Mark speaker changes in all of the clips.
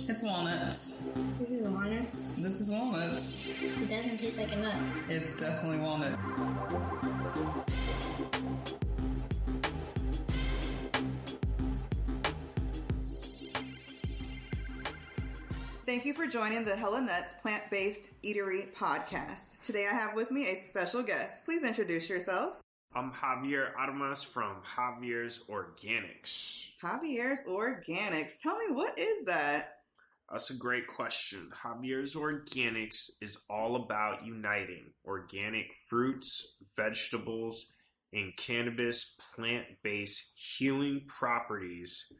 Speaker 1: It's walnuts.
Speaker 2: This is walnuts?
Speaker 1: This is walnuts.
Speaker 2: It doesn't taste like a nut.
Speaker 1: It's definitely walnut. Thank you for joining the Hella Nuts Plant-Based Eatery Podcast. Today I have with me a special guest. Please introduce yourself.
Speaker 3: I'm Javiers Organics from Javiers Organics.
Speaker 1: Javiers Organics. Tell me, what is that?
Speaker 3: That's a great question. Javiers Organics is all about uniting organic fruits, vegetables, and cannabis plant-based healing properties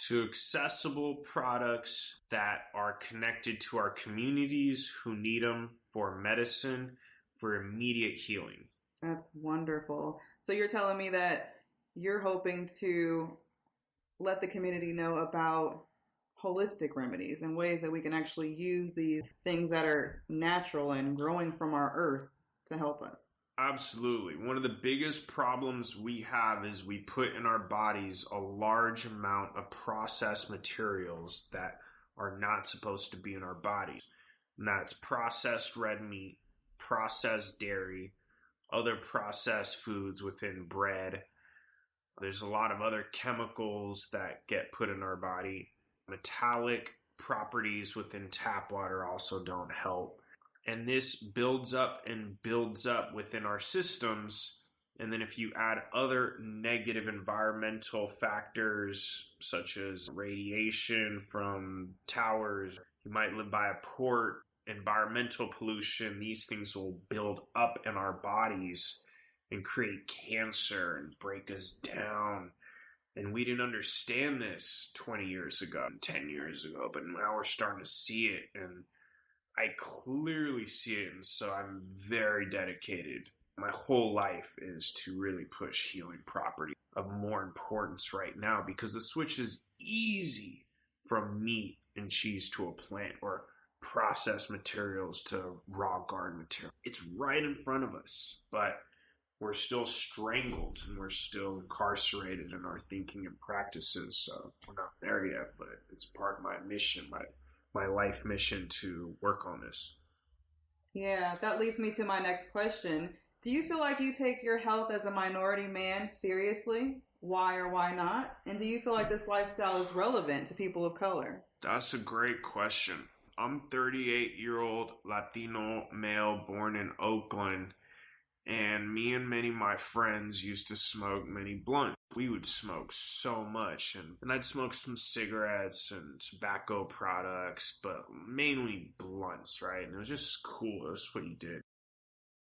Speaker 3: to accessible products that are connected to our communities who need them for medicine, for immediate healing.
Speaker 1: That's wonderful. So you're telling me that you're hoping to let the community know about holistic remedies and ways that we can actually use these things that are natural and growing from our earth to help us.
Speaker 3: Absolutely. One of the biggest problems we have is we put in our bodies a large amount of processed materials that are not supposed to be in our bodies. And that's processed red meat, processed dairy, other processed foods within bread. There's a lot of other chemicals that get put in our body. Metallic properties within tap water also don't help. And this builds up and builds up within our systems. And then if you add other negative environmental factors, such as radiation from towers, you might live by a port, environmental pollution, these things will build up in our bodies and create cancer and break us down. And we didn't understand this 20 years ago, 10 years ago, but now we're starting to see it. And I clearly see it, and so I'm very dedicated. My whole life is to really push healing property of more importance right now, because the switch is easy from meat and cheese to a plant, or processed materials to raw garden material. It's right in front of us, but we're still strangled and we're still incarcerated in our thinking and practices. So we're not there yet, but it's part of my mission, my life mission to work on this.
Speaker 1: Yeah, that leads me to my next question. Do you feel like you take your health as a minority man seriously? Why or why not? And do you feel like this lifestyle is relevant to people of color?
Speaker 3: That's a great question. I'm 38-year-old Latino male born in Oakland, and me and many of my friends used to smoke many blunts. We would smoke so much, and I'd smoke some cigarettes and tobacco products, but mainly blunts, right? And it was just cool. It was what you did.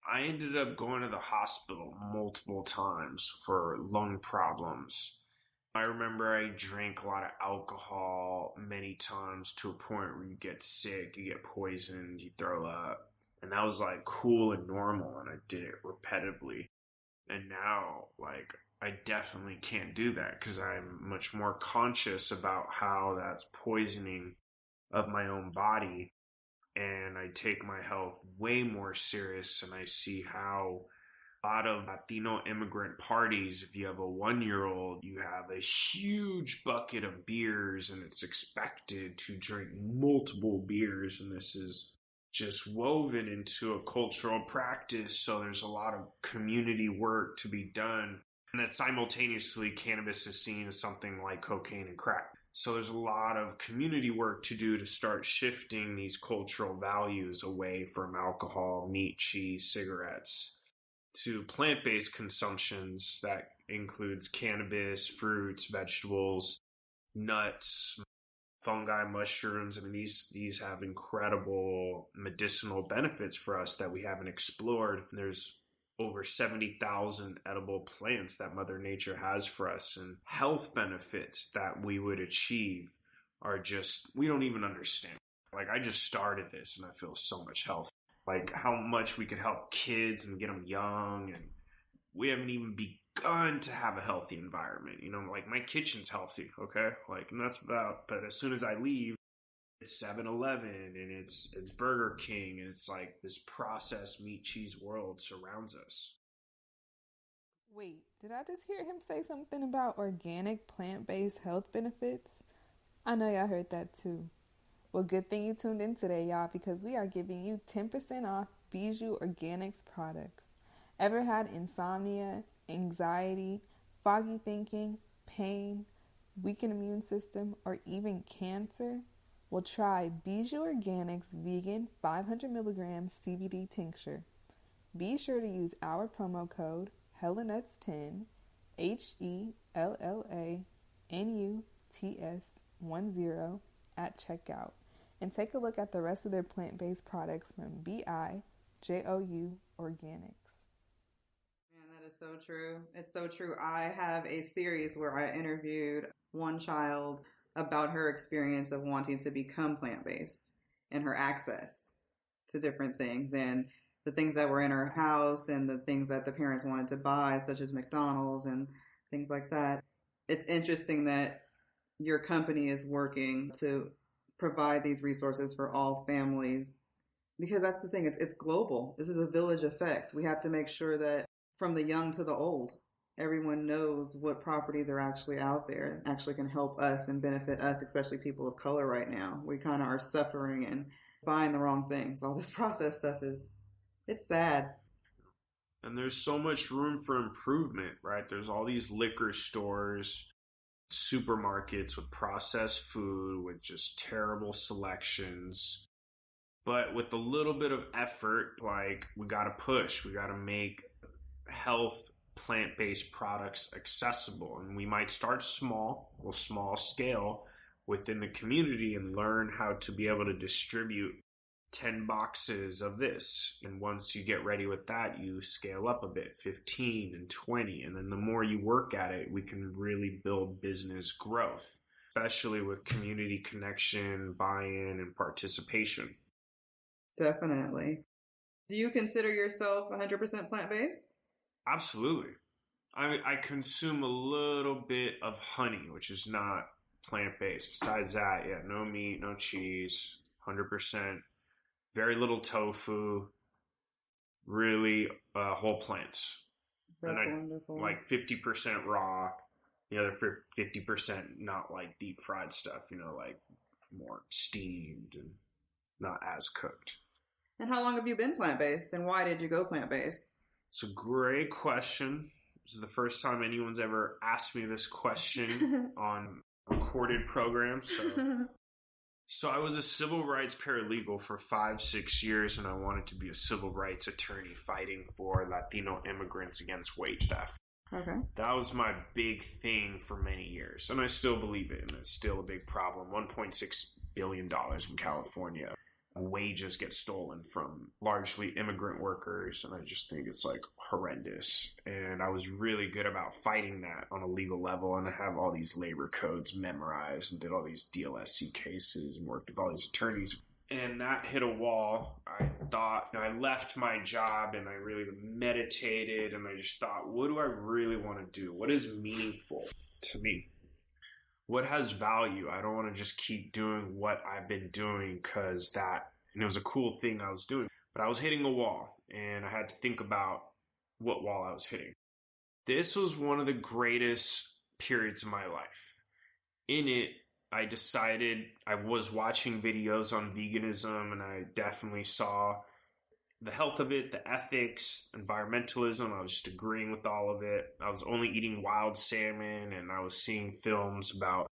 Speaker 3: I ended up going to the hospital multiple times for lung problems. I remember I drank a lot of alcohol many times to a point where you get sick, you get poisoned, you throw up. And that was like cool and normal, and I did it repetitively. And now, like, I definitely can't do that because I'm much more conscious about how that's poisoning of my own body. And I take my health way more serious, and I see how a lot of Latino immigrant parties, if you have a 1-year-old, you have a huge bucket of beers, and it's expected to drink multiple beers, and this is just woven into a cultural practice. So there's a lot of community work to be done. And that simultaneously cannabis is seen as something like cocaine and crack. So there's a lot of community work to do to start shifting these cultural values away from alcohol, meat, cheese, cigarettes to plant-based consumptions that includes cannabis, fruits, vegetables, nuts, fungi, mushrooms. I mean, these have incredible medicinal benefits for us that we haven't explored. There's over 70,000 edible plants that Mother Nature has for us, and health benefits that we would achieve are just, we don't even understand. Like, I just started this and I feel so much health. Like, how much we could help kids and get them young, and we haven't even begun to have a healthy environment. You know, like, my kitchen's healthy, okay? Like, and that's about, but as soon as I leave, it's 7-Eleven and it's Burger King, and it's like this processed meat cheese world surrounds us.
Speaker 4: Wait, did I just hear him say something about organic plant-based health benefits? I know y'all heard that too. Well, good thing you tuned in today, y'all, because we are giving you 10% off Bijou Organics products. Ever had insomnia, anxiety, foggy thinking, pain, weakened immune system, or even cancer? Well, try Bijou Organics Vegan 500 milligrams CBD tincture. Be sure to use our promo code HELLANUTS10, HELLANUTS10 at checkout, and take a look at the rest of their plant-based products from Bijou Organics.
Speaker 1: Man, that is so true. It's so true. I have a series where I interviewed one child about her experience of wanting to become plant-based and her access to different things and the things that were in her house and the things that the parents wanted to buy, such as McDonald's and things like that. It's interesting that your company is working to provide these resources for all families, because that's the thing. It's global. This is a village effect. We have to make sure that from the young to the old, everyone knows what properties are actually out there, actually can help us and benefit us, especially people of color right now. We kind of are suffering and buying the wrong things. All this processed stuff it's sad.
Speaker 3: And there's so much room for improvement, right? There's all these liquor stores, supermarkets with processed food, with just terrible selections. But with a little bit of effort, like we got to push, we got to make health plant-based products accessible. And we might start small scale within the community and learn how to be able to distribute 10 boxes of this. And once you get ready with that, you scale up a bit, 15 and 20. And then the more you work at it, we can really build business growth, especially with community connection, buy-in, and participation.
Speaker 1: Definitely. Do you consider yourself 100% plant-based?
Speaker 3: Absolutely. I consume a little bit of honey, which is not plant-based. Besides that, yeah, no meat, no cheese, 100%. Very little tofu, really whole plants.
Speaker 1: That's wonderful.
Speaker 3: Like 50% raw, the other 50% not like deep fried stuff, like more steamed and not as cooked.
Speaker 1: And how long have you been plant-based, and why did you go plant-based?
Speaker 3: It's a great question. This is the first time anyone's ever asked me this question on recorded programs. So I was a civil rights paralegal for 5-6 years, and I wanted to be a civil rights attorney fighting for Latino immigrants against wage theft.
Speaker 1: Okay.
Speaker 3: That was my big thing for many years, and I still believe it, and it's still a big problem. $1.6 billion in California. Wages get stolen from largely immigrant workers, and I just think it's like horrendous. And I was really good about fighting that on a legal level, and I have all these labor codes memorized and did all these DLSC cases and worked with all these attorneys. And that hit a wall. I thought, I left my job and I really meditated, and I just thought, what do I really want to do? What is meaningful to me? What has value? I don't want to just keep doing what I've been doing and it was a cool thing I was doing. But I was hitting a wall, and I had to think about what wall I was hitting. This was one of the greatest periods of my life. In it, I decided I was watching videos on veganism, and I definitely saw the health of it, the ethics, environmentalism. I was just agreeing with all of it. I was only eating wild salmon, and I was seeing films about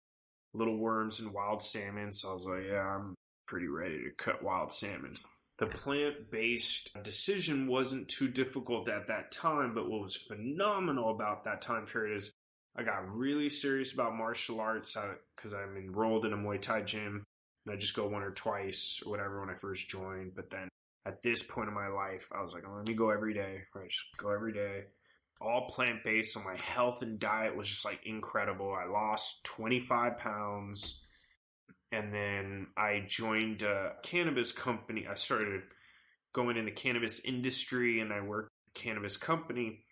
Speaker 3: little worms and wild salmon. So I was like, yeah, I'm pretty ready to cut wild salmon. The plant-based decision wasn't too difficult at that time, but what was phenomenal about that time period is I got really serious about martial arts because I'm enrolled in a Muay Thai gym, and I just go 1 or twice or whatever when I first joined. But then at this point in my life, I was like, oh, let me go every day. Right, just go every day. All plant-based, so my health and diet was just like incredible. I lost 25 pounds, and then I joined a cannabis company. I started going into cannabis industry, and I worked at a cannabis company,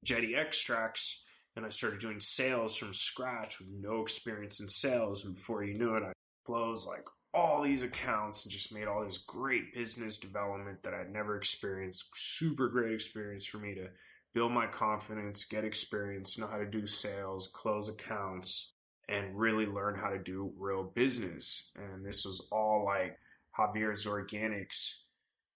Speaker 3: Jetty Extracts, and I started doing sales from scratch with no experience in sales. And before you knew it, I closed like all these accounts and just made all this great business development that I'd never experienced. Super great experience for me to build my confidence, get experience, know how to do sales, close accounts. and really learn how to do real business. And this was all like Javiers Organics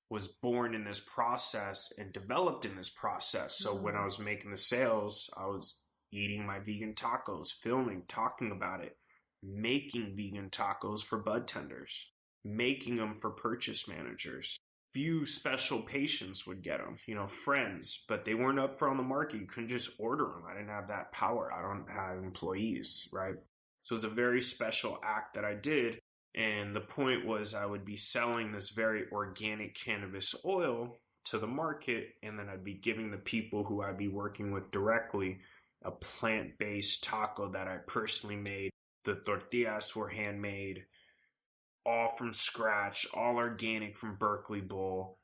Speaker 3: was born in this process and developed in this process. So when I was making the sales, I was eating my vegan tacos, filming, talking about it, making vegan tacos for bud tenders, making them for purchase managers. Few special patients would get them, friends, but they weren't up for on the market. You couldn't just order them. I didn't have that power. I don't have employees, right? So it was a very special act that I did. And the point was I would be selling this very organic cannabis oil to the market, and then I'd be giving the people who I'd be working with directly a plant-based taco that I personally made. The tortillas were handmade, all from scratch, all organic from Berkeley Bowl.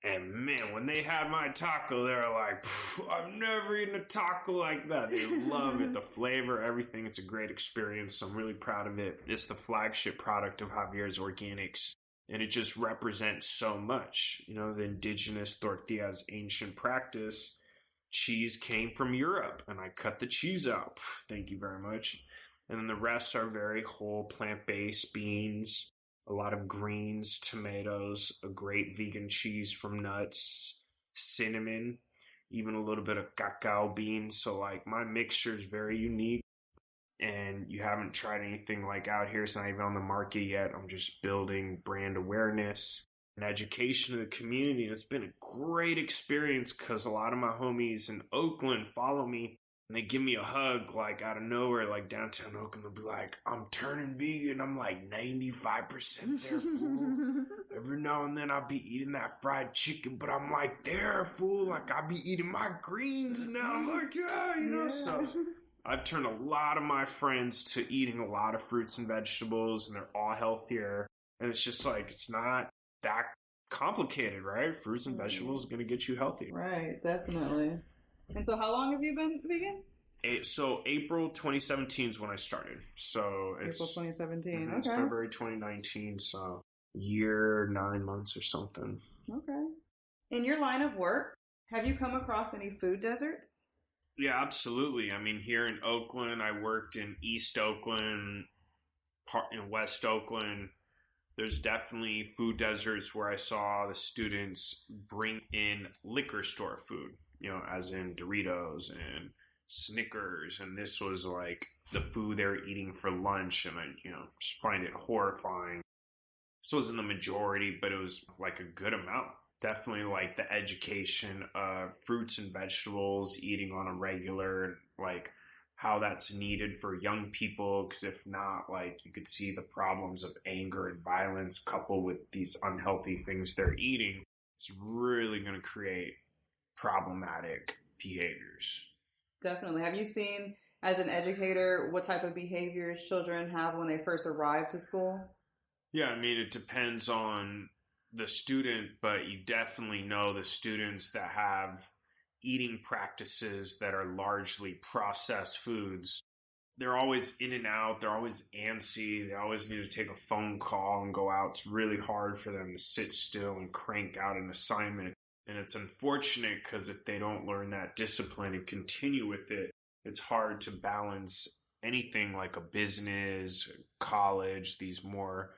Speaker 3: And man, when they had my taco, they were like, I've never eaten a taco like that. They love it, the flavor, everything. It's a great experience. So I'm really proud of it. It's the flagship product of Javiers Organics. And it just represents so much. The indigenous tortillas, ancient practice. Cheese came from Europe, and I cut the cheese out. Thank you very much. And then the rest are very whole plant-based beans, a lot of greens, tomatoes, a great vegan cheese from nuts, cinnamon, even a little bit of cacao beans. So like my mixture is very unique, and you haven't tried anything like out here. It's not even on the market yet. I'm just building brand awareness and education of the community. It's been a great experience because a lot of my homies in Oakland follow me. And they give me a hug, like, out of nowhere, like, downtown Oakland. They'll be like, I'm turning vegan. I'm like 95% there, fool. Every now and then I'll be eating that fried chicken, but I'm like, there, fool. Like, I'll be eating my greens now. I'm like, yeah. So I've turned a lot of my friends to eating a lot of fruits and vegetables, and they're all healthier. And it's just like, it's not that complicated, right? Fruits and vegetables are going to get you healthy.
Speaker 1: Right, definitely. And so how long have you been vegan?
Speaker 3: So April 2017 is when I started. So it's
Speaker 1: April 2017. Okay.
Speaker 3: It's February 2019, so year, 9 months or something.
Speaker 1: Okay. In your line of work, have you come across any food deserts?
Speaker 3: Yeah, absolutely. I mean, here in Oakland, I worked in East Oakland, in West Oakland. There's definitely food deserts where I saw the students bring in liquor store food. As in Doritos and Snickers, and this was like the food they were eating for lunch, and I, just find it horrifying. This wasn't the majority, but it was like a good amount. Definitely like the education of fruits and vegetables, eating on a regular, like how that's needed for young people, because if not, like you could see the problems of anger and violence coupled with these unhealthy things they're eating. It's really going to create problematic behaviors.
Speaker 1: Definitely. Have you seen, as an educator, what type of behaviors children have when they first arrive to school?
Speaker 3: Yeah, I mean, it depends on the student, but you definitely know the students that have eating practices that are largely processed foods. They're always in and out. They're always antsy. They always need to take a phone call and go out. It's really hard for them to sit still and crank out an assignment. And it's unfortunate because if they don't learn that discipline and continue with it, it's hard to balance anything like a business, college, these more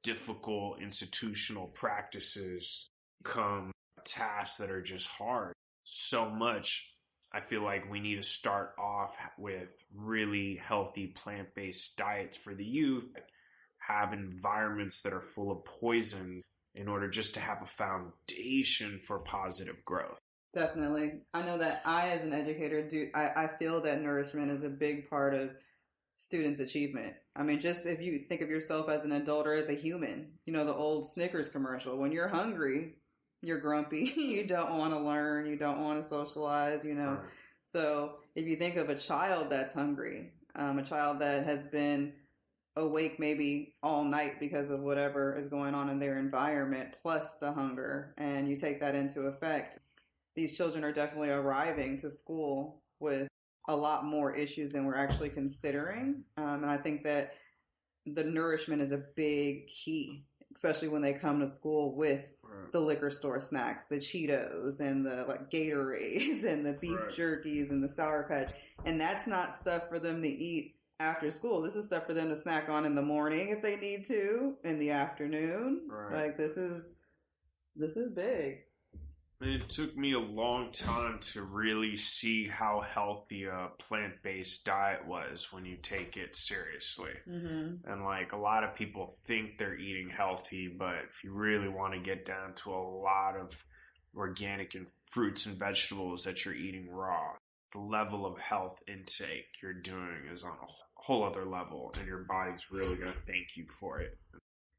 Speaker 3: difficult institutional practices become tasks that are just hard. So much, I feel like we need to start off with really healthy plant-based diets for the youth, have environments that are full of poison, in order just to have a foundation for positive growth.
Speaker 1: Definitely. I know that I, as an educator, I feel that nourishment is a big part of students' achievement. I mean, just if you think of yourself as an adult or as a human, the old Snickers commercial, when you're hungry, you're grumpy, you don't want to learn, you don't want to socialize, Right. So if you think of a child that's hungry, a child that has been awake maybe all night because of whatever is going on in their environment, plus the hunger, and you take that into effect, these children are definitely arriving to school with a lot more issues than we're actually considering. And I think that the nourishment is a big key, especially when they come to school with the liquor store snacks, the Cheetos and the Gatorades and the beef jerkies and the Sour Patch. And that's not stuff for them to eat after school. This is stuff for them to snack on in the morning if they need to, in the afternoon.
Speaker 3: Right.
Speaker 1: Like, this is big.
Speaker 3: It took me a long time to really see how healthy a plant-based diet was when you take it seriously.
Speaker 1: Mm-hmm.
Speaker 3: And like a lot of people think they're eating healthy, but if you really want to get down to a lot of organic and fruits and vegetables that you're eating raw, the level of health intake you're doing is on a whole other level, and your body's really going to thank you for it.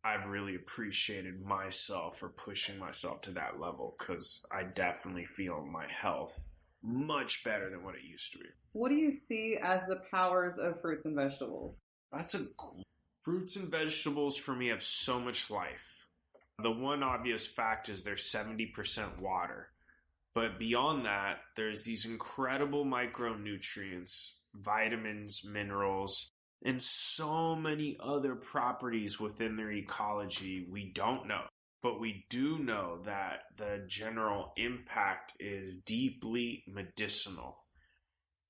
Speaker 3: I've really appreciated myself for pushing myself to that level, because I definitely feel my health much better than what it used to be.
Speaker 1: What do you see as the powers of fruits and vegetables?
Speaker 3: Fruits and vegetables for me have so much life. The one obvious fact is they're 70% water. But beyond that, there's these incredible micronutrients, vitamins, minerals, and so many other properties within their ecology we don't know. But we do know that the general impact is deeply medicinal.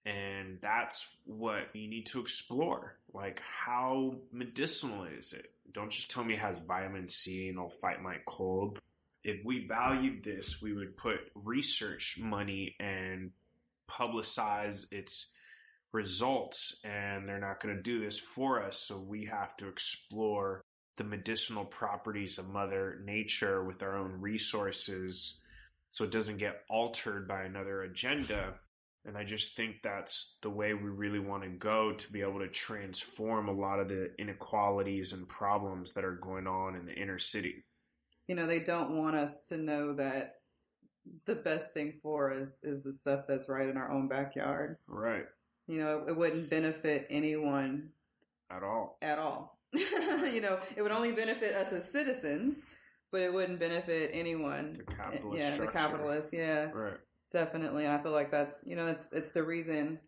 Speaker 3: And that's what you need to explore. Like, how medicinal is it? Don't just tell me it has vitamin C and it'll fight my cold. If we valued this, we would put research money and publicize its results, and they're not going to do this for us. So we have to explore the medicinal properties of Mother Nature with our own resources so it doesn't get altered by another agenda. And I just think that's the way we really want to go to be able to transform a lot of the inequalities and problems that are going on in the inner city.
Speaker 1: You know, they don't want us to know that the best thing for us is the stuff that's right in our own backyard.
Speaker 3: Right.
Speaker 1: You know, it wouldn't benefit anyone
Speaker 3: At all.
Speaker 1: You know, it would only benefit us as citizens, but it wouldn't benefit anyone.
Speaker 3: The capitalist
Speaker 1: Yeah,
Speaker 3: structure.
Speaker 1: the capitalists, yeah.
Speaker 3: Right.
Speaker 1: Definitely. And I feel like that's, you know, it's the reason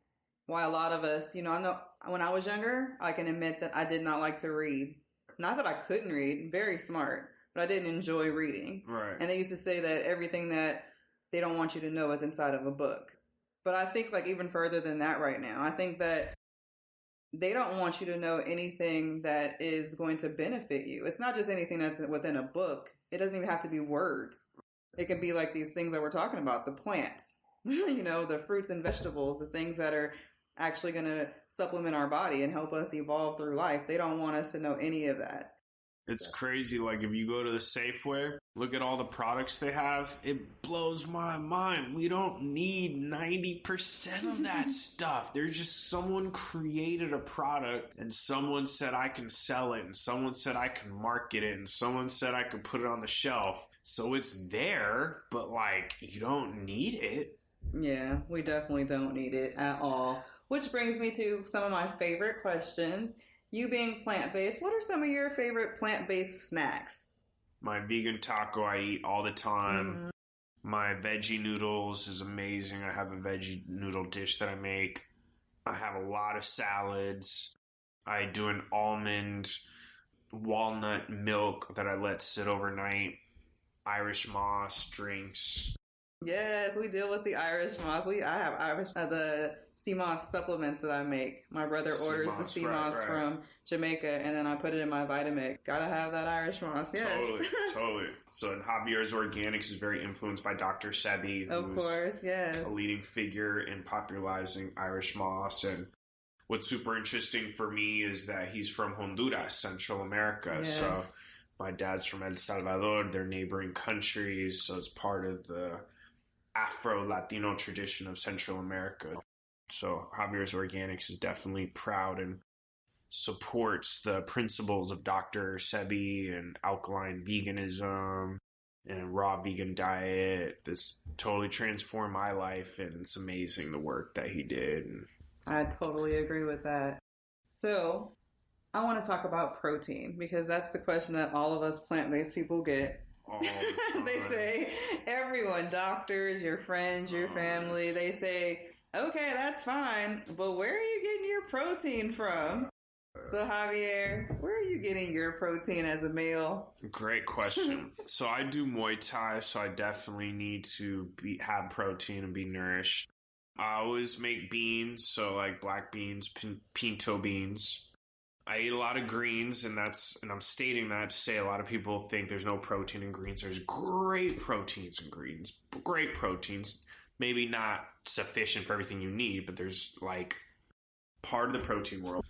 Speaker 1: why a lot of us, you know, I know when I was younger, I can admit that I did not like to read. Not that I couldn't read, very smart, but I didn't enjoy reading.
Speaker 3: Right.
Speaker 1: And they used to say that everything that they don't want you to know is inside of a book. But I think like even further than that right now, I think that they don't want you to know anything that is going to benefit you. It's not just anything that's within a book. It doesn't even have to be words. It can be like these things that we're talking about, the plants, you know, the fruits and vegetables, the things that are actually going to supplement our body and help us evolve through life. They don't want us to know any of that.
Speaker 3: It's crazy. Like, if you go to the Safeway, look at all the products they have. It blows my mind. We don't need 90% of that stuff. There's just someone created a product and someone said I can sell it and someone said I can market it and someone said I could put it on the shelf. So it's there, but like, you don't need it.
Speaker 1: Yeah, we definitely don't need it at all. Which brings me to some of my favorite questions. You being plant-based, what are some of your favorite plant-based snacks?
Speaker 3: My vegan taco I eat all the time.
Speaker 1: Mm-hmm.
Speaker 3: My veggie noodles is amazing. I have a veggie noodle dish that I make. I have a lot of salads. I do an almond walnut milk that I let sit overnight. Irish moss drinks.
Speaker 1: Yes, we deal with the Irish moss. I have Irish the sea moss supplements that I make. My brother orders the sea moss from Jamaica, and then I put it in my Vitamix. Gotta have that Irish moss. Yes,
Speaker 3: totally. So Javiers Organics is very influenced by Dr. Sebi,
Speaker 1: of course, yes,
Speaker 3: a leading figure in popularizing Irish moss. And what's super interesting for me is that he's from Honduras, Central America.
Speaker 1: Yes.
Speaker 3: So my dad's from El Salvador. They're neighboring countries, so it's part of the Afro-Latino tradition of Central America. So Javiers Organics is definitely proud and supports the principles of Dr. Sebi and alkaline veganism and raw vegan diet. This totally transformed my life, and it's amazing the work that he did.
Speaker 1: I totally agree with that. So I want to talk about protein, because that's the question that all of us plant-based people get.
Speaker 3: All the time.
Speaker 1: They say, everyone, doctors, your friends, your family, they say, okay, that's fine, but where are you getting your protein from? So Javier, where are you getting your protein as a male?
Speaker 3: Great question. So I do Muay Thai, so I definitely need to have protein and be nourished. I always make beans, so like black beans, pinto beans. I eat a lot of greens, and I'm stating that to say a lot of people think there's no protein in greens. There's great proteins in greens, great proteins. Maybe not sufficient for everything you need, but there's like part of the protein world.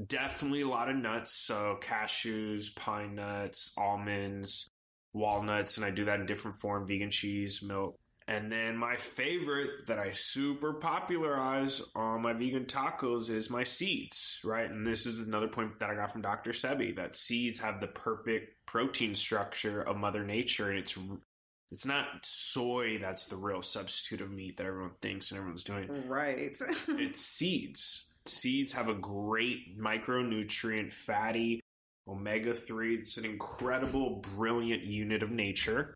Speaker 3: Definitely a lot of nuts, so cashews, pine nuts, almonds, walnuts, and I do that in different form, vegan cheese, milk. And then my favorite that I super popularize on my vegan tacos is my seeds, right? And this is another point that I got from Dr. Sebi, that seeds have the perfect protein structure of Mother Nature. And it's not soy that's the real substitute of meat that everyone thinks and everyone's doing.
Speaker 1: Right.
Speaker 3: It's seeds. Seeds have a great micronutrient, fatty, omega-3. It's an incredible, brilliant unit of nature.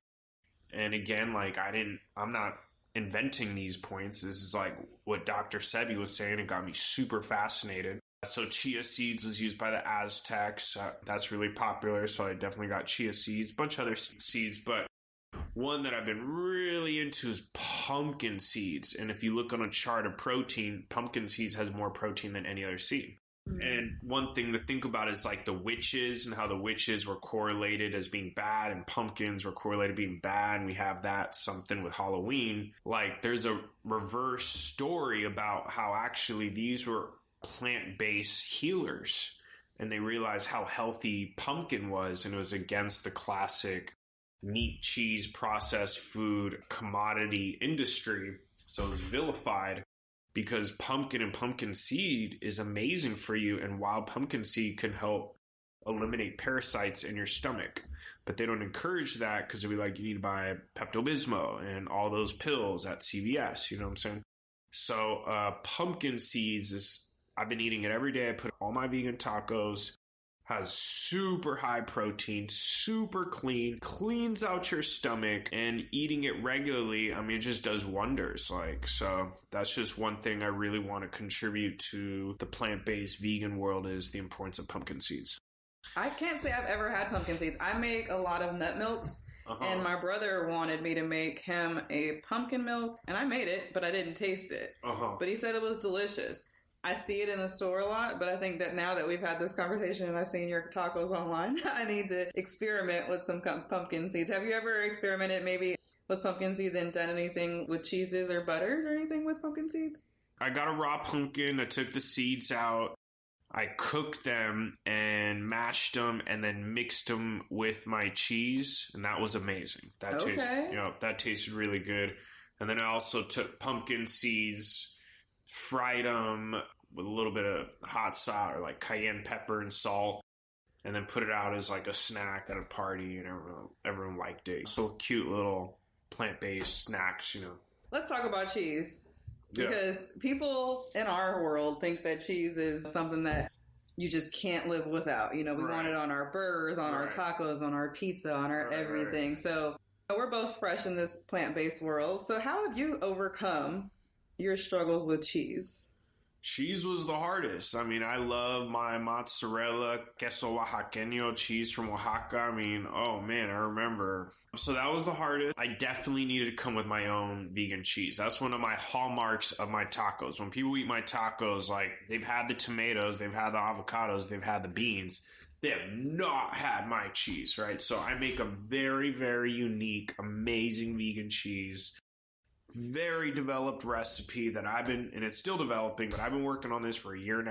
Speaker 3: And again, like I'm not inventing these points. This is like what Dr. Sebi was saying. It got me super fascinated. So chia seeds was used by the Aztecs. That's really popular. So I definitely got chia seeds, a bunch of other seeds. But one that I've been really into is pumpkin seeds. And if you look on a chart of protein, pumpkin seeds has more protein than any other seed. And one thing to think about is like the witches and how the witches were correlated as being bad and pumpkins were correlated being bad. And we have that something with Halloween. Like there's a reverse story about how actually these were plant-based healers. And they realized how healthy pumpkin was. And it was against the classic meat, cheese, processed food, commodity industry. So it was vilified. Because pumpkin and pumpkin seed is amazing for you, and wild pumpkin seed can help eliminate parasites in your stomach. But they don't encourage that because they'll be like, you need to buy Pepto-Bismol and all those pills at CVS, you know what I'm saying? So pumpkin seeds, I've been eating it every day. I put all my vegan tacos. Has super high protein, super clean, cleans out your stomach, and eating it regularly, I mean, it just does wonders. Like, so that's just one thing I really want to contribute to the plant-based vegan world is the importance of pumpkin seeds.
Speaker 1: I can't say I've ever had pumpkin seeds. I make a lot of nut milks, and my brother wanted me to make him a pumpkin milk, and I made it, but I didn't taste it. But he said it was delicious. I see it in the store a lot, but I think that now that we've had this conversation and I've seen your tacos online, I need to experiment with some pumpkin seeds. Have you ever experimented maybe with pumpkin seeds and done anything with cheeses or butters or anything with pumpkin seeds?
Speaker 3: I got a raw pumpkin. I took the seeds out. I cooked them and mashed them and then mixed them with my cheese, and that was amazing. That tasted really good. And then I also took pumpkin seeds, fried them with a little bit of hot sauce or like cayenne pepper and salt, and then put it out as like a snack at a party, and everyone liked it. So cute little plant-based snacks, you know.
Speaker 1: Let's talk about cheese. Because people in our world think that cheese is something that you just can't live without. You know, we want it on our burgers, on our tacos, on our pizza, on our everything. So we're both fresh in this plant-based world. So how have you overcome your struggles with cheese?
Speaker 3: Cheese was the hardest. I mean, I love my mozzarella, queso oaxaqueño cheese from Oaxaca. I mean, oh man, I remember. So that was the hardest. I definitely needed to come with my own vegan cheese. That's one of my hallmarks of my tacos. When people eat my tacos, like they've had the tomatoes, they've had the avocados, they've had the beans. They have not had my cheese, right? So I make a very, very unique, amazing vegan cheese. Very developed recipe that and it's still developing, but I've been working on this for 1.5 years.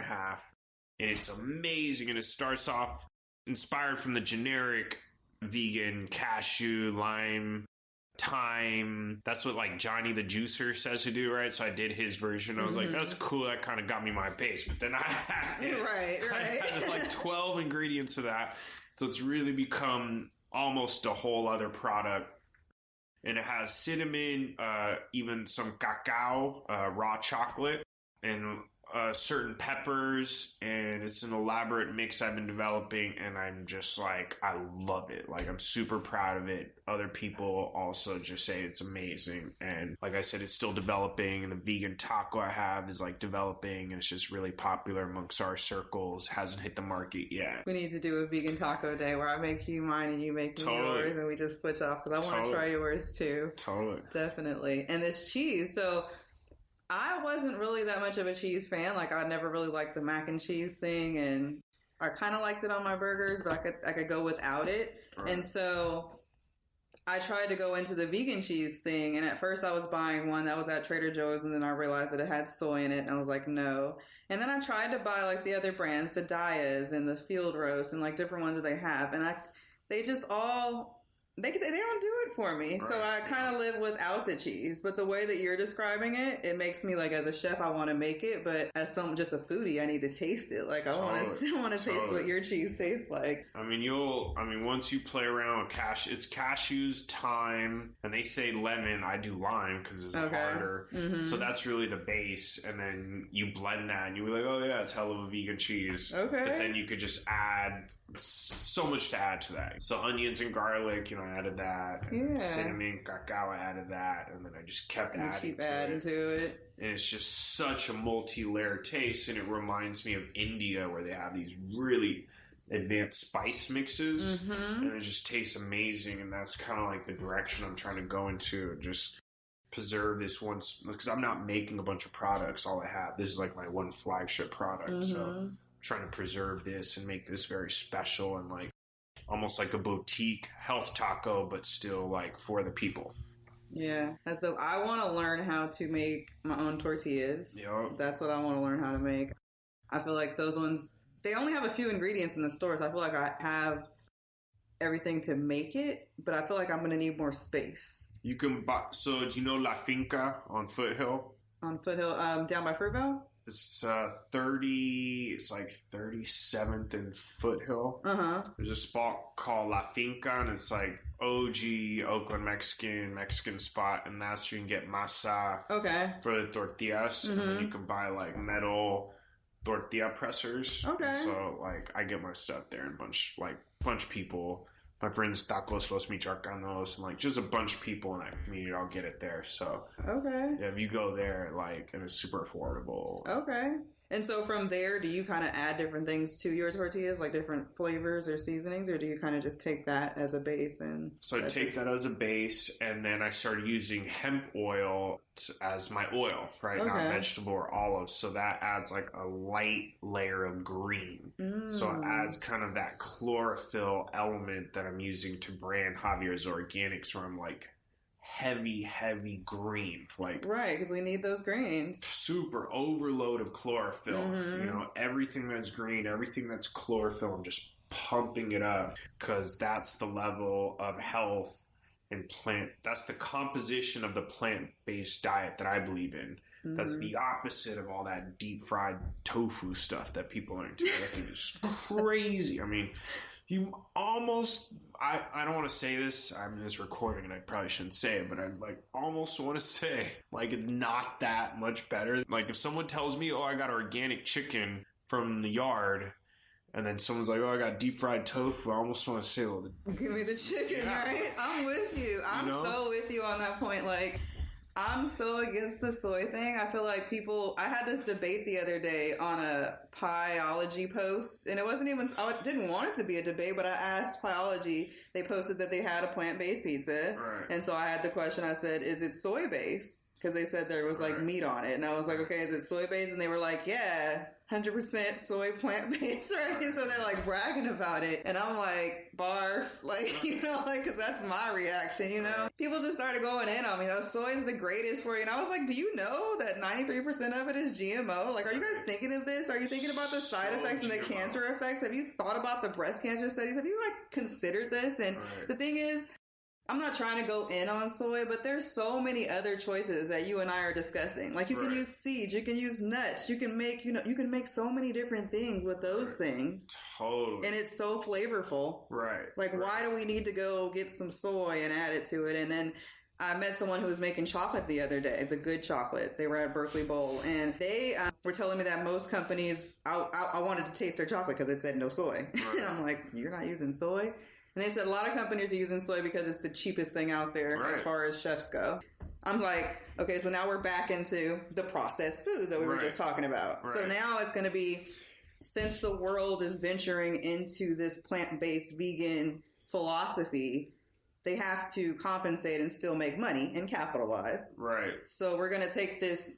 Speaker 3: And it's amazing. And it starts off inspired from the generic vegan cashew, lime, thyme. That's what like Johnny the Juicer says to do, right? So I did his version. I was like, that's cool. That kind of got me my base. But then I had like 12 ingredients of that. So it's really become almost a whole other product. And it has cinnamon, even some cacao, raw chocolate, and certain peppers. And it's an elaborate mix I've been developing. And I'm just like, I love it. Like, I'm super proud of it. Other people also just say it's amazing. And like I said, it's still developing. And the vegan taco I have is like developing. And it's just really popular amongst our circles. Hasn't hit the market yet.
Speaker 1: We need to do a vegan taco day where I make you mine and you make me yours. And we just switch off because I want to try yours too.
Speaker 3: Totally.
Speaker 1: Definitely. And this cheese. So I wasn't really that much of a cheese fan. Like, I never really liked the mac and cheese thing, and I kind of liked it on my burgers, but I could go without it. Right. And so I tried to go into the vegan cheese thing, and at first I was buying one that was at Trader Joe's, and then I realized that it had soy in it, and I was like, no. And then I tried to buy like the other brands, the Dias and the Field Roast, and like different ones that they have, and they just all... They don't do it for me. Right. So I kind of live without the cheese. But the way that you're describing it, it makes me like, as a chef, I want to make it. But as just a foodie, I need to taste it. Like, I want to taste what your cheese tastes like.
Speaker 3: I mean, once you play around with it's cashews, thyme, and they say lemon. I do lime because it's harder. Mm-hmm. So that's really the base. And then you blend that and you're like, oh yeah, it's hell of a vegan cheese. Okay. But then you could just add so much to add to that. So onions and garlic, I added that. And cinnamon, cacao, I added that. And then I just kept adding
Speaker 1: to it.
Speaker 3: And it's just such a multi-layered taste. And it reminds me of India, where they have these really advanced spice mixes. Mm-hmm. And it just tastes amazing. And that's kind of like the direction I'm trying to go into. Just preserve this one, because I'm not making a bunch of products. All I have, this is like my one flagship product. Mm-hmm. So I'm trying to preserve this and make this very special and like almost like a boutique health taco, but still like for the people.
Speaker 1: Yeah. And so I want to learn how to make my own tortillas. Yep. That's what I want to learn how to make. I feel like those ones, they only have a few ingredients in the store, so I feel like I have everything to make it, but I feel like I'm going to need more space.
Speaker 3: You can buy, so do you know La Finca on Foothill?
Speaker 1: On Foothill, down by Fruitvale?
Speaker 3: It's 37th and Foothill. Uh-huh. There's a spot called La Finca, and it's like OG Oakland Mexican spot, and that's where you can get masa for the tortillas. Mm-hmm. And then you can buy like metal tortilla pressers. Okay. And so like I get my stuff there, and bunch of people. My friends Tacos Los Michoacanos, and like just a bunch of people in that community, I'll get it there. So yeah, if you go there, like, and it's super affordable.
Speaker 1: Okay. And so from there, do you kind of add different things to your tortillas, like different flavors or seasonings, or do you kind of just take that as a base? And
Speaker 3: so I take that as a base, and then I started using hemp oil as my oil, right? Not vegetable or olives. So that adds like a light layer of green. So it adds kind of that chlorophyll element that I'm using to brand Javiers Organics, where I'm like heavy green, like
Speaker 1: right, because we need those greens.
Speaker 3: Super overload of chlorophyll. Mm-hmm. Everything that's green, everything that's chlorophyll, I'm just pumping it up, because that's the level of health and that's the composition of the plant-based diet that I believe in. Mm-hmm. That's the opposite of all that deep fried tofu stuff that people are into. I think it's crazy. I mean, you almost, I don't want to say this, I'm in this recording and I probably shouldn't say it, but I like almost want to say like it's not that much better. Like if someone tells me, oh, I got organic chicken from the yard, and then someone's like, oh, I got deep fried tofu, I almost want to say, well,
Speaker 1: give me the chicken, right? I'm with you. I'm so with you on that point. Like, I'm so against the soy thing. I feel like I had this debate the other day on a Pieology post, and it wasn't even, I didn't want it to be a debate, but I asked Pieology, they posted that they had a plant-based pizza, and so I had the question, I said, is it soy-based? Because they said there was like meat on it, and I was like, okay, is it soy-based? And they were like, yeah, 100% soy plant-based, right? So they're like bragging about it, and I'm like, barf, like, because that's my reaction, People just started going in on me. Soy is the greatest for you, and I was like, do you know that 93% of it is GMO? Like, are you guys thinking of this? Are you thinking about the side effects and the cancer effects? Have you thought about the breast cancer studies? Have you considered this? And the thing is, I'm not trying to go in on soy, but there's so many other choices that you and I are discussing. Like you can use seeds, you can use nuts, you can make, you can make so many different things with those things.
Speaker 3: Totally.
Speaker 1: And it's so flavorful.
Speaker 3: Right.
Speaker 1: Like why do we need to go get some soy and add it to it? And then I met someone who was making chocolate the other day, the good chocolate. They were at Berkeley Bowl, and they were telling me that most companies, I wanted to taste their chocolate because it said no soy. And I'm like, you're not using soy? And they said a lot of companies are using soy because it's the cheapest thing out there as far as chefs go. I'm like, okay, so now we're back into the processed foods that we were just talking about. So now it's going to be, since the world is venturing into this plant-based vegan philosophy, they have to compensate and still make money and capitalize.
Speaker 3: Right.
Speaker 1: So we're going to take this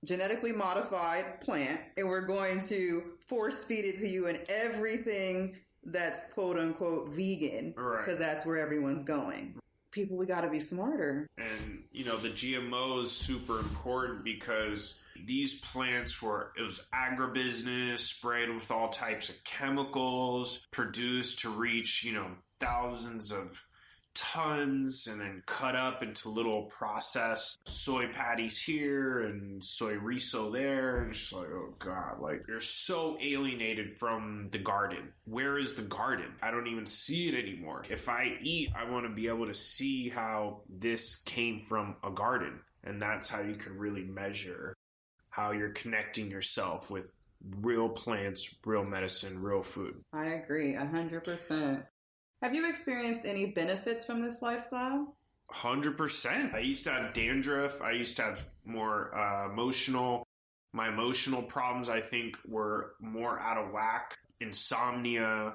Speaker 1: genetically modified plant, and we're going to force feed it to you in everything that's quote unquote vegan, because that's where everyone's going. People, we got to be smarter.
Speaker 3: And, you know, the GMO is super important because these plants it was agribusiness, sprayed with all types of chemicals, produced to reach, you know, thousands of tons, and then cut up into little processed soy patties here and soy riso there. And it's just like, oh God, like, you're so alienated from the garden. Where is the garden? I don't even see it anymore. If I eat, I want to be able to see how this came from a garden. And that's how you can really measure how you're connecting yourself with real plants, real medicine, real food.
Speaker 1: I agree, 100%. Have you experienced any benefits from this lifestyle?
Speaker 3: 100%. I used to have dandruff. I used to have more my emotional problems, I think, were more out of whack. Insomnia,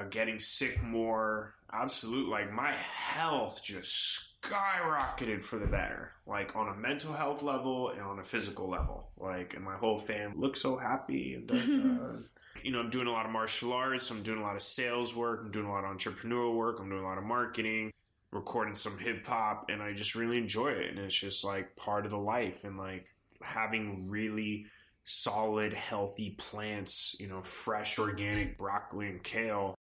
Speaker 3: getting sick more. Absolute, like, my health just skyrocketed for the better. Like, on a mental health level and on a physical level. Like, and my whole family looks so happy and you know, I'm doing a lot of martial arts, I'm doing a lot of sales work, I'm doing a lot of entrepreneurial work, I'm doing a lot of marketing, recording some hip hop, and I just really enjoy it. And it's just like part of the life, and like having really solid, healthy plants, you know, fresh, organic broccoli and kale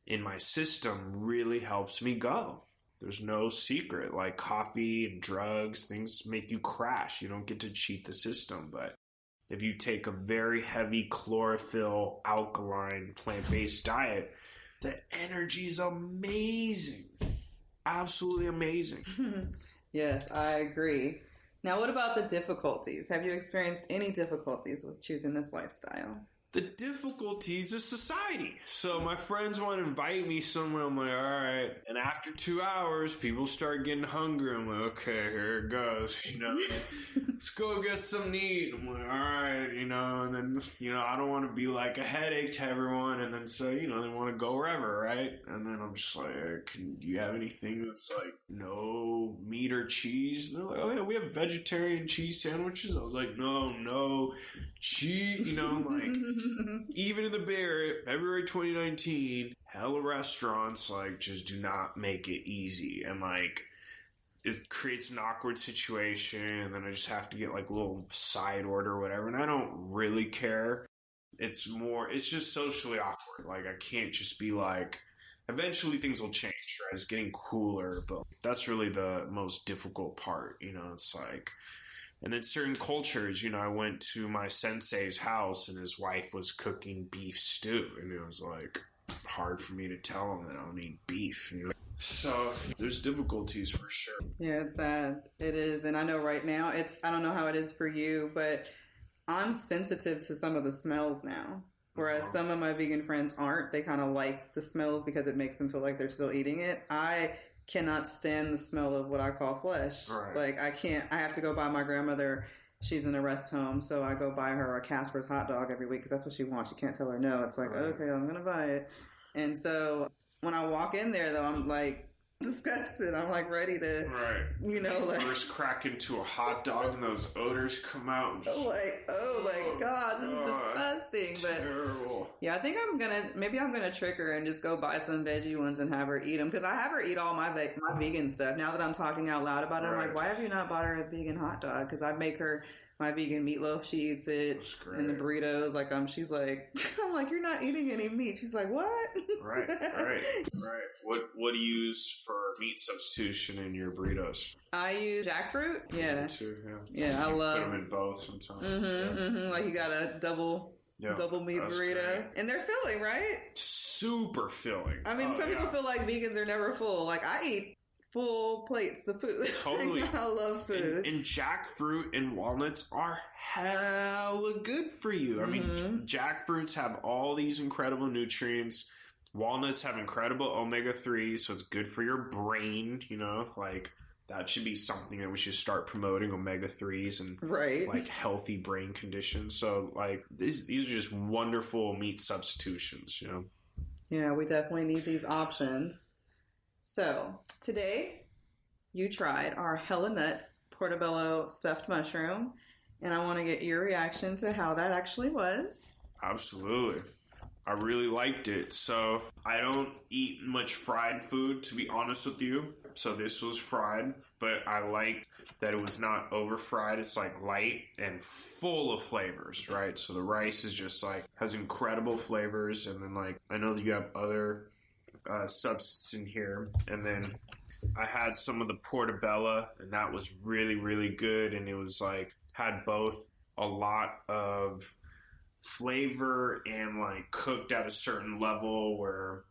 Speaker 3: in my system really helps me go. There's no secret. Like coffee and drugs, things make you crash. You don't get to cheat the system, but if you take a very heavy chlorophyll, alkaline, plant-based diet, the energy is amazing. Absolutely amazing.
Speaker 1: Yes, I agree. Now, what about the difficulties? Have you experienced any difficulties with choosing this lifestyle?
Speaker 3: The difficulties of society. So my friends want to invite me somewhere. I'm like, all right. And after 2 hours, people start getting hungry. I'm like, okay, here it goes. You know, let's go get something to eat. I'm like, all right, you know, and then, you know, I don't want to be like a headache to everyone. And then so, you know, they want to go wherever, right? And then I'm just like, do you have anything that's like no meat or cheese? And they're like, oh yeah, we have vegetarian cheese sandwiches. I was like, no cheese, you know, like, even in the Bay Area, February 2019, hella restaurants, like, just do not make it easy. And, like, it creates an awkward situation, and then I just have to get, like, a little side order or whatever. And I don't really care. It's just socially awkward. Like, I can't just be like, eventually things will change, right? It's getting cooler, but that's really the most difficult part, you know? It's like... And then certain cultures, you know, I went to my sensei's house and his wife was cooking beef stew. And it was like hard for me to tell him that I don't eat beef, you know. So there's difficulties for sure.
Speaker 1: Yeah, it's sad. It is. And I know right now I don't know how it is for you, but I'm sensitive to some of the smells now. Whereas some of my vegan friends aren't. They kind of like the smells because it makes them feel like they're still eating it. I cannot stand the smell of what I call flesh.
Speaker 3: Right.
Speaker 1: Like I have to go buy my grandmother. She's in a rest home, so I go buy her a Casper's hot dog every week because that's what she wants. You can't tell her no. It's like, okay, I'm going to buy it. And so when I walk in there, though, I'm like disgusted. I'm like ready to, you know, like
Speaker 3: first crack into a hot dog and those odors come out. And
Speaker 1: like, oh my God, this is disgusting.
Speaker 3: Terrible.
Speaker 1: But yeah, I think maybe I'm gonna trick her and just go buy some veggie ones and have her eat them, because I have her eat all my vegan stuff. Now that I'm talking out loud about it, I'm like, why have you not bought her a vegan hot dog? Because I make her my vegan meatloaf. She eats it, and the burritos. Like she's like, I'm like, you're not eating any meat. She's like, what?
Speaker 3: Right. What do you use for meat substitution in your burritos?
Speaker 1: I use jackfruit. Yeah.
Speaker 3: Me too,
Speaker 1: Yeah, I love.
Speaker 3: Put them in both sometimes.
Speaker 1: Like you got a double meat burrito, great. And they're filling, right?
Speaker 3: Super filling.
Speaker 1: I mean, some people feel like vegans are never full. Like I eat full plates of food.
Speaker 3: Totally.
Speaker 1: I love food.
Speaker 3: And jackfruit and walnuts are hella good for you. I mean, jackfruits have all these incredible nutrients. Walnuts have incredible omega-3, so it's good for your brain, you know? Like, that should be something that we should start promoting, omega-3s and, like, healthy brain conditions. So, like, these are just wonderful meat substitutions, you know?
Speaker 1: Yeah, we definitely need these options. So, today, you tried our Hella Nuts Portobello stuffed mushroom, And I want to get your reaction to how that actually was.
Speaker 3: Absolutely. I really liked it. So I don't eat much fried food, to be honest with you. So this was fried, but I liked that it was not over fried. It's like light and full of flavors, right? So the rice is just like has incredible flavors. And then like, I know that you have other substance in here. And then I had some of the Portobello, and that was really, really good. And it was like, had both a lot of flavor and like cooked at a certain level where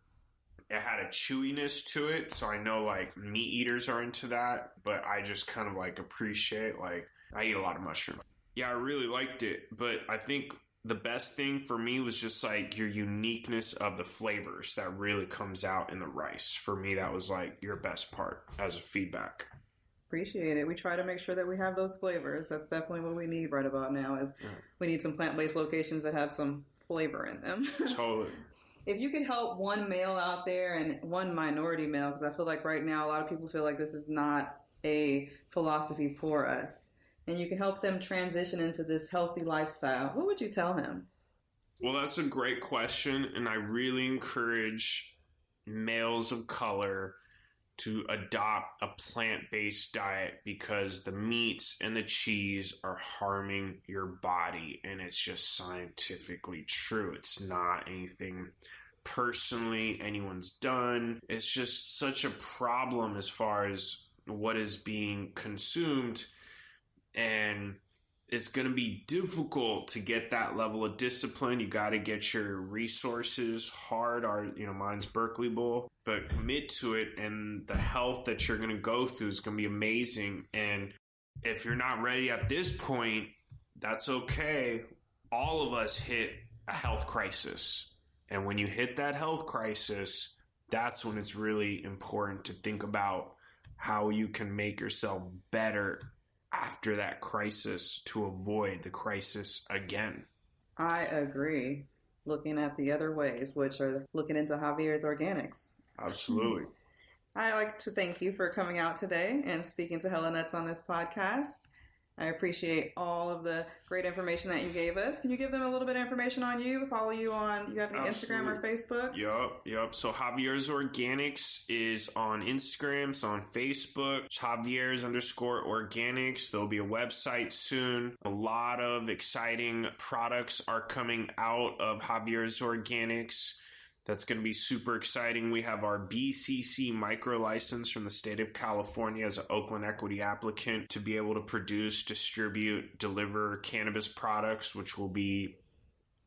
Speaker 3: it had a chewiness to it. So I know like meat eaters are into that, but I just kind of like appreciate, like, I eat a lot of mushroom. Yeah, I really liked it, but I think the best thing for me was just like your uniqueness of the flavors that really comes out in the rice. For me, that was like your best part as a feedback.
Speaker 1: Appreciate it. We try to make sure that we have those flavors. That's definitely what we need right about now is we need some plant-based locations that have some flavor in them.
Speaker 3: Totally.
Speaker 1: If you could help one male out there and one minority male, because I feel like right now a lot of people feel like this is not a philosophy for us, and you can help them transition into this healthy lifestyle, what would you tell him?
Speaker 3: Well, that's a great question, and I really encourage males of color to adopt a plant-based diet because the meats and the cheese are harming your body, and it's just scientifically true. It's not anything personally anyone's done. It's just such a problem as far as what is being consumed, and it's going to be difficult to get that level of discipline. You got to get your resources hard. Mine's Berkeley Bowl, but commit to it, and the health that you're going to go through is going to be amazing. And if you're not ready at this point, that's okay. All of us hit a health crisis. And when you hit that health crisis, that's when it's really important to think about how you can make yourself better after that crisis to avoid the crisis again.
Speaker 1: I agree. Looking at the other ways, which are looking into Javiers Organics.
Speaker 3: Absolutely.
Speaker 1: I'd like to thank you for coming out today and speaking to Hella Nuts on this podcast. I appreciate all of the great information that you gave us. Can you give them a little bit of information on you? Follow you on, you have any Instagram or Facebook?
Speaker 3: Yep. So Javiers Organics is on Instagram. It's on Facebook. Javiers_Organics. There'll be a website soon. A lot of exciting products are coming out of Javiers Organics. That's going to be super exciting. We have our BCC micro license from the state of California as an Oakland equity applicant to be able to produce, distribute, deliver cannabis products, which will be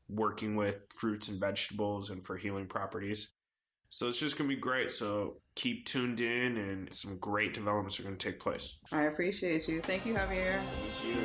Speaker 3: working with fruits and vegetables and for healing properties. So it's just going to be great. So keep tuned in, and some great developments are going to take place.
Speaker 1: I appreciate you. Thank you, Javier.
Speaker 3: Thank you.